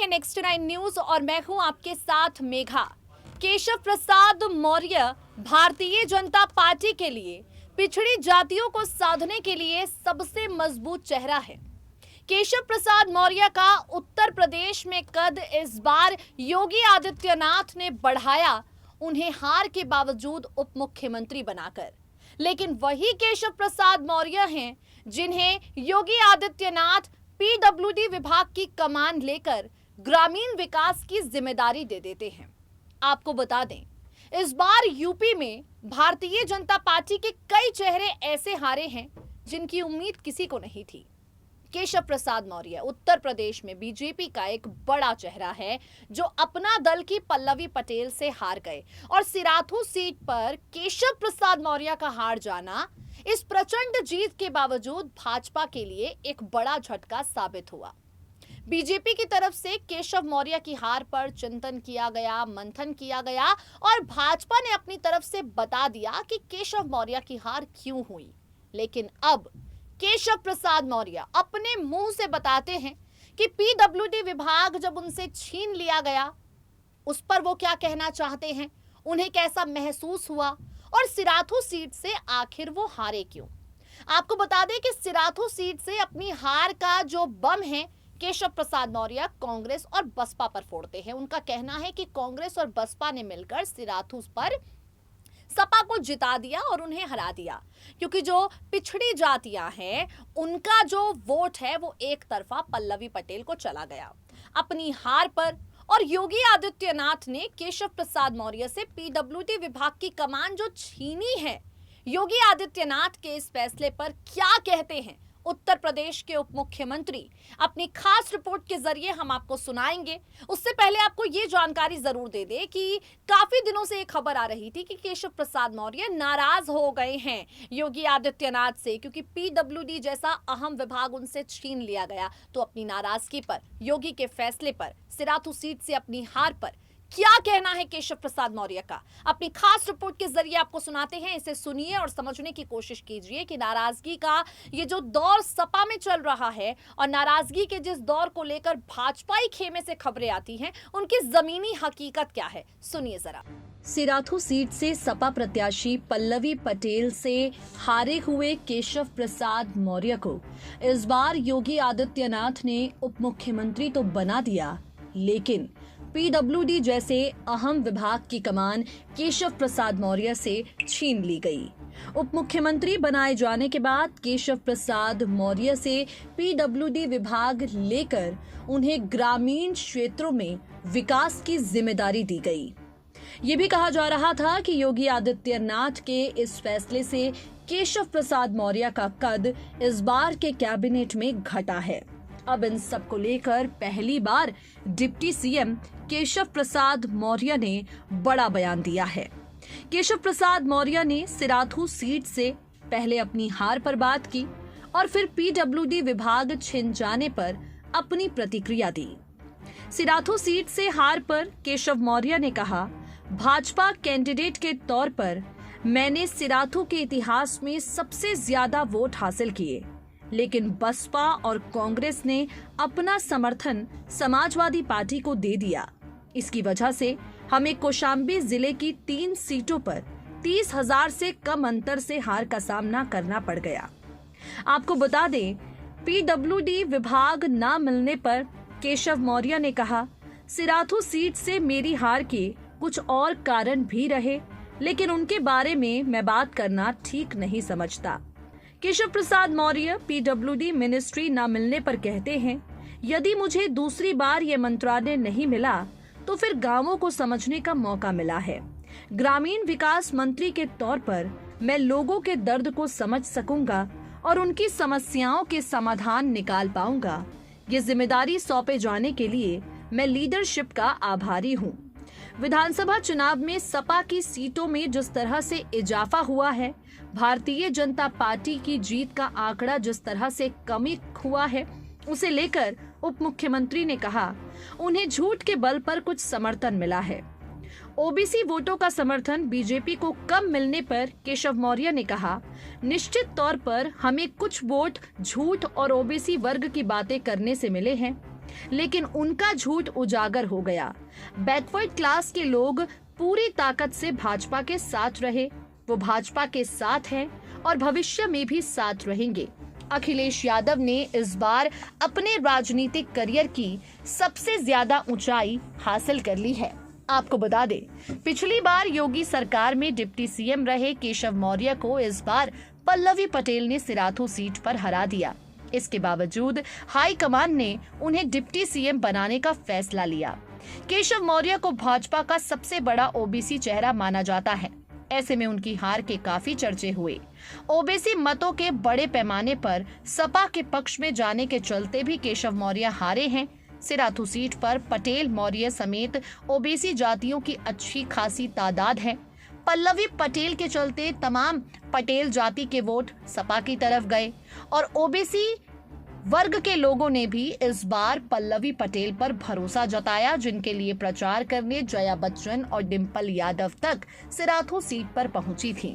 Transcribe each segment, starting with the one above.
हैं next 9 news और मैं हूं आपके साथ मेघा। केशव प्रसाद मौर्य भारतीय जनता पार्टी के लिए पिछड़ी जातियों को साधने के लिए सबसे मजबूत चेहरा है। केशव प्रसाद मौर्य का उत्तर प्रदेश में कद इस बार योगी आदित्यनाथ ने बढ़ाया, उन्हें हार के बावजूद उप मुख्यमंत्री बनाकर। लेकिन वही केशव प्रसाद मौर्य हैं जिन्हें योगी आदित्यनाथ पीडब्ल्यूडी विभाग की कमान लेकर ग्रामीण विकास की जिम्मेदारी दे देते हैं। आपको बता दें, इस बार यूपी में भारतीय जनता पार्टी के कई चेहरे ऐसे हारे हैं जिनकी उम्मीद किसी को नहीं थी। केशव प्रसाद मौर्य उत्तर प्रदेश में बीजेपी का एक बड़ा चेहरा है जो अपना दल की पल्लवी पटेल से हार गए और सिराथू सीट पर केशव प्रसाद मौर्य का हार जाना इस प्रचंड जीत के बावजूद भाजपा के लिए एक बड़ा झटका साबित हुआ। बीजेपी की तरफ से केशव मौर्य की हार पर चिंतन किया गया, मंथन किया गया और भाजपा ने अपनी तरफ से बता दिया कि केशव मौर्य की हार क्यों हुई। लेकिन अब केशव प्रसाद मौर्य अपने मुंह से बताते हैं कि पीडब्ल्यूडी विभाग जब उनसे छीन लिया गया, उस पर वो क्या कहना चाहते हैं, उन्हें कैसा महसूस हुआ और सिराथू सीट से आखिर वो हारे क्यों। आपको बता दें कि सिराथू सीट से अपनी हार का जो बम है केशव प्रसाद मौर्य कांग्रेस और बसपा पर फोड़ते हैं। उनका कहना है कि कांग्रेस और बसपा ने मिलकर सिराथू पर सपा को जिता दिया और उन्हें हरा दिया, क्योंकि जो पिछड़ी जातियां हैं उनका जो वोट है वो एक तरफा पल्लवी पटेल को चला गया। अपनी हार पर और योगी आदित्यनाथ ने केशव प्रसाद मौर्य से पीडब्ल्यूडी विभाग की कमान जो छीनी है, योगी आदित्यनाथ के इस फैसले पर क्या कहते हैं उत्तर प्रदेश के उप मुख्यमंत्री, अपनी खास रिपोर्ट के जरिए हम आपको सुनाएंगे। उससे पहले आपको ये जानकारी जरूर दे दें कि काफी दिनों से एक खबर आ रही थी कि केशव प्रसाद मौर्य नाराज हो गए हैं योगी आदित्यनाथ से, क्योंकि पीडब्ल्यूडी जैसा अहम विभाग उनसे छीन लिया गया। तो अपनी नाराजगी पर, योगी के फैसले पर, सिराथू सीट से अपनी हार पर क्या कहना है केशव प्रसाद मौर्य का, अपनी खास रिपोर्ट के जरिए आपको सुनाते हैं। इसे सुनिए और समझने की कोशिश कीजिए कि नाराजगी का ये जो दौर सपा में चल रहा है और नाराजगी के जिस दौर को लेकर भाजपाई खेमे से खबरें आती हैं, उनकी जमीनी हकीकत क्या है, सुनिए जरा। सिराथू सीट से सपा प्रत्याशी पल्लवी पटेल से हारे हुए केशव प्रसाद मौर्य को इस बार योगी आदित्यनाथ ने उप मुख्यमंत्री तो बना दिया, लेकिन पीडब्ल्यूडी जैसे अहम विभाग की कमान केशव प्रसाद मौर्य से छीन ली गई। उप मुख्यमंत्री बनाए जाने के बाद केशव प्रसाद मौर्य से पीडब्ल्यूडी विभाग लेकर उन्हें ग्रामीण क्षेत्रों में विकास की जिम्मेदारी दी गई। ये भी कहा जा रहा था कि योगी आदित्यनाथ के इस फैसले से केशव प्रसाद मौर्य का कद इस बार के कैबिनेट में घटा है। अब इन सब को लेकर पहली बार डिप्टी सीएम केशव प्रसाद मौर्य ने बड़ा बयान दिया है। केशव प्रसाद मौर्य ने सिराथू सीट से पहले अपनी हार पर बात की और फिर पीडब्ल्यूडी विभाग छिन जाने पर अपनी प्रतिक्रिया दी। सिराथू सीट से हार पर केशव मौर्य ने कहा, भाजपा कैंडिडेट के तौर पर मैंने सिराथू के इतिहास में सबसे ज्यादा वोट हासिल किए, लेकिन बसपा और कांग्रेस ने अपना समर्थन समाजवादी पार्टी को दे दिया। इसकी वजह से हमें कौशाम्बी जिले की 3 सीटों पर 30,000 से कम अंतर से हार का सामना करना पड़ गया। आपको बता दें, पीडब्ल्यूडी विभाग न मिलने पर केशव मौर्य ने कहा, सिराथू सीट से मेरी हार के कुछ और कारण भी रहे, लेकिन उनके बारे में मैं बात करना ठीक नहीं समझता। केशव प्रसाद मौर्य पीडब्ल्यूडी मिनिस्ट्री न मिलने पर कहते हैं, यदि मुझे दूसरी बार ये मंत्रालय नहीं मिला तो फिर गांवों को समझने का मौका मिला है। ग्रामीण विकास मंत्री के तौर पर मैं लोगों के दर्द को समझ सकूंगा और उनकी समस्याओं के समाधान निकाल पाऊंगा। ये जिम्मेदारी सौंपे जाने के लिए मैं लीडरशिप का आभारी हूँ। विधानसभा चुनाव में सपा की सीटों में जिस तरह से इजाफा हुआ है, भारतीय जनता पार्टी की जीत का आंकड़ा जिस तरह से कमी हुआ है, उसे लेकर उप मुख्यमंत्री ने कहा, उन्हें झूठ के बल पर कुछ समर्थन मिला है। ओबीसी वोटों का समर्थन बीजेपी को कम मिलने पर केशव मौर्य ने कहा, निश्चित तौर पर हमें कुछ वोट झूठ और ओबीसी वर्ग की बातें करने से मिले हैं। लेकिन उनका झूठ उजागर हो गया। बैकवर्ड क्लास के लोग पूरी ताकत से भाजपा के साथ रहे, वो भाजपा के साथ हैं और भविष्य में भी साथ रहेंगे। अखिलेश यादव ने इस बार अपने राजनीतिक करियर की सबसे ज्यादा ऊंचाई हासिल कर ली है। आपको बता दें, पिछली बार योगी सरकार में डिप्टी सीएम रहे केशव मौर्य को इस बार पल्लवी पटेल ने सिराथू सीट पर हरा दिया। इसके बावजूद हाईकमान ने उन्हें डिप्टी सीएम बनाने का फैसला लिया। केशव मौर्य को भाजपा का सबसे बड़ा ओबीसी चेहरा माना जाता है। ऐसे में उनकी हार के काफी चर्चे हुए। ओबीसी मतों के बड़े पैमाने पर सपा के पक्ष में जाने के चलते भी केशव मौर्य हारे हैं। सिराथू सीट पर पटेल मौर्य समेत ओबीसी जातियों की अच्छी खासी तादाद है। पल्लवी पटेल के चलते तमाम पटेल जाति के वोट सपा की तरफ गए और ओबीसी वर्ग के लोगों ने भी इस बार पल्लवी पटेल पर भरोसा जताया, जिनके लिए प्रचार करने जया बच्चन और डिंपल यादव तक सिराथू सीट पर पहुंची थी।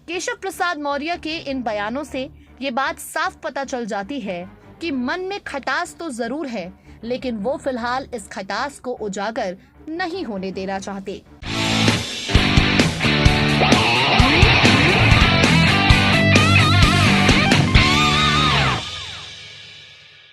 केशव प्रसाद मौर्य के इन बयानों से ये बात साफ पता चल जाती है कि मन में खटास तो जरूर है, लेकिन वो फिलहाल इस खटास को उजागर नहीं होने देना चाहते।